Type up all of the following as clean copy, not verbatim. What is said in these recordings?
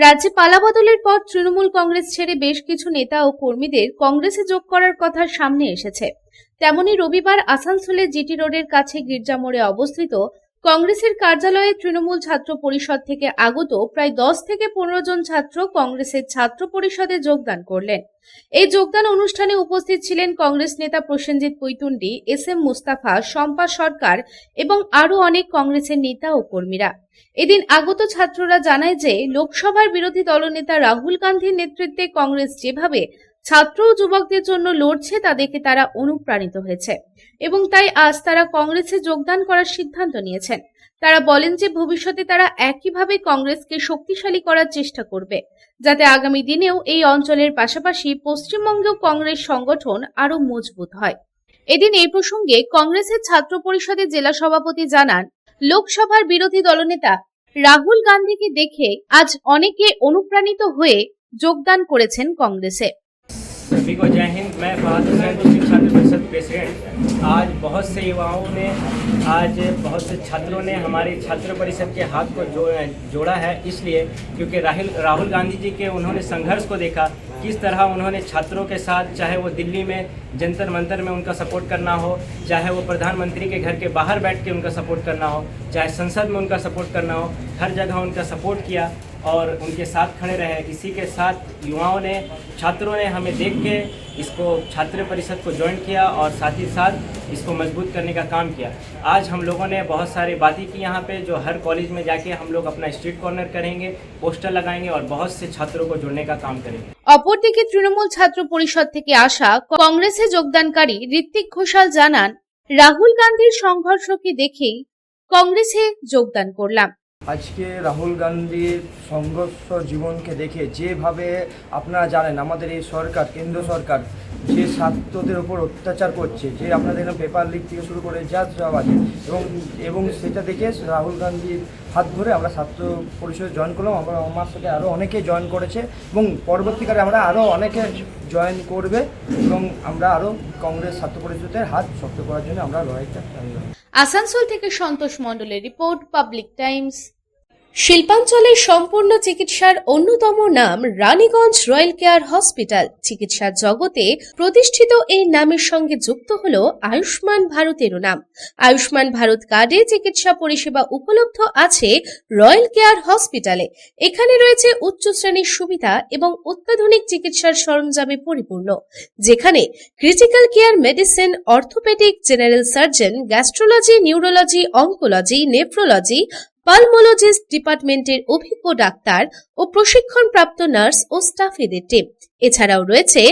রাজ্যে পালাবদলের পর তৃণমূল কংগ্রেস ছেড়ে বেশ কিছু নেতা ও কর্মীদের কংগ্রেসে যোগ করার কথা সামনে এসেছে। তেমনি রবিবার আসানসোলের জিটি রোডের কাছে গির্জা মোড়ে অবস্থিত কংগ্রেসের কার্যালয়ে তৃণমূল ছাত্র পরিষদ থেকে আগত প্রায় 10 থেকে 15 জন ছাত্র কংগ্রেসের ছাত্র পরিষদে যোগদান করলেন। এই যোগদান অনুষ্ঠানে উপস্থিত ছিলেন কংগ্রেস নেতা প্রসেনজিৎ পৈতুন্ডি, এস.এম. মুস্তাফা, শম্পা সরকার এবং আরো অনেক কংগ্রেসের নেতা ও কর্মীরা। এদিন আগত ছাত্ররা জানায় যে লোকসভার বিরোধী দলনেতা রাহুল গান্ধীর নেতৃত্বে কংগ্রেস যেভাবে ছাত্র ও যুবকদের জন্য লড়ছে তা দেখে তারা অনুপ্রাণিত হয়েছে এবং তাই আজ তারা কংগ্রেসে যোগদান করার সিদ্ধান্ত নিয়েছেন। তারা বলেন যে ভবিষ্যতে তারা একইভাবে কংগ্রেসকে শক্তিশালী করার চেষ্টা করবে, যাতে আগামী দিনেও এই অঞ্চলের পাশাপাশি পশ্চিমবঙ্গেও কংগ্রেস সংগঠন আরো মজবুত হয়। এদিন এই প্রসঙ্গে কংগ্রেসের ছাত্র পরিষদের জেলা সভাপতি জানান, লোকসভার বিরোধী দলনেতা রাহুল গান্ধীকে দেখে আজ অনেকে অনুপ্রাণিত হয়ে যোগদান করেছেন কংগ্রেসে। सभी को जय हिंद। मैं फहद हुसैन, डिस्ट्रिक्ट छात्र परिषद प्रेसिडेंट। आज बहुत से युवाओं ने, आज बहुत से छात्रों ने हमारी छात्र परिषद के हाथ को जोड़ा है, इसलिए क्योंकि राहुल गांधी जी के उन्होंने संघर्ष को देखा, किस तरह उन्होंने छात्रों के साथ, चाहे वो दिल्ली में जंतर मंतर में उनका सपोर्ट करना हो, चाहे वो प्रधानमंत्री के घर के बाहर बैठ के उनका सपोर्ट करना हो, चाहे संसद में उनका सपोर्ट करना हो, हर जगह उनका सपोर्ट किया और उनके साथ खड़े रहे। इसी के साथ युवाओं ने, छात्रों ने हमें देख के इसको छात्र परिषद को ज्वाइन किया और साथ ही साथ इसको मजबूत करने का काम किया। आज हम लोगों ने बहुत सारी बातें की यहाँ पे, जो हर कॉलेज में जाके हम लोग अपना स्ट्रीट कॉर्नर करेंगे, पोस्टर लगाएंगे और बहुत से छात्रों को जोड़ने का काम करेंगे। অপরদিকে তৃণমূল ছাত্র পরিষদ থেকে আসা কংগ্রেসে যোগদানকারী ঋত্বিক ঘোষাল জানান, রাহুল গান্ধীর সংঘর্ষকে দেখেই কংগ্রেসে যোগদান করলাম। আজকে রাহুল গান্ধীর সংঘর্ষ জীবনকে দেখে যেভাবে আপনারা জানেন আমাদের এই সরকার, কেন্দ্র সরকার যে ছাত্রদের উপর অত্যাচার করছে, যে আপনাদের পেপার লিক থেকে শুরু করে যা সব আছে, এবং সেটা দেখে রাহুল গান্ধীর হাত ধরে আমরা ছাত্র পরিষদে জয়েন করলাম। আমার সাথে আরও অনেকে জয়েন করেছে এবং পরবর্তীকালে আমরা আরও অনেকে জয়েন করবে এবং আমরা আরও কংগ্রেস ছাত্র পরিষদের হাত শক্ত করার জন্য আমরা লড়াইটা চালিয়ে যাব। আসানসোল থেকে সন্তোষ মণ্ডলের রিপোর্ট, পাবলিক টাইমস। শিল্পাঞ্চলের সম্পূর্ণ চিকিৎসার অন্যতম নাম রানীগঞ্জ রয়্যাল কেয়ার হসপিটাল। চিকিৎসার জগতে প্রতিষ্ঠিত এই নামের সঙ্গে যুক্ত হলো আয়ুষ্মান ভারতেরও নাম। আয়ুষ্মান ভারত কার্ডে চিকিৎসা পরিষেবা উপলব্ধ আছে রয়্যাল কেয়ার হসপিটালে। এখানে রয়েছে উচ্চ শ্রেণীর সুবিধা এবং অত্যাধুনিক চিকিৎসার সরঞ্জামে পরিপূর্ণ, যেখানে critical care medicine, orthopaedic, general surgeon, gastrology, neurology, oncology, nephrology, pulmologist ডিপার্টমেন্টের অভিজ্ঞ ডাক্তার ও প্রশিক্ষণপ্রাপ্ত নার্স ও স্টাফেদের টিম। এছাড়াও রয়েছে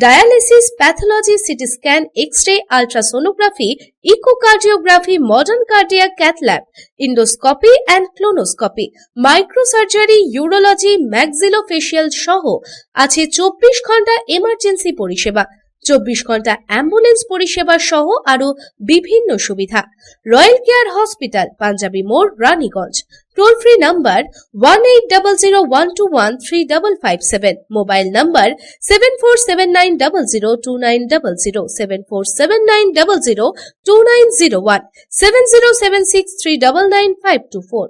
dialysis, pathology, CT scan, X-ray, ultrasonography, echocardiography, modern cardiac cath lab, endoscopy and colonoscopy, microsurgery, urology, maxillofacial সহ আছে 24 ঘন্টা emergency পরিষেবা, 24 ঘন্টা অ্যাম্বুলেন্স পরিষেবা সহ আরো বিভিন্ন সুবিধা। রয়্যাল কেয়ার হসপিটাল, পাঞ্জাবি মোড়, Raniganj. Toll free number 180012135557, mobile number 7479002900, 7479002901, 7076399524।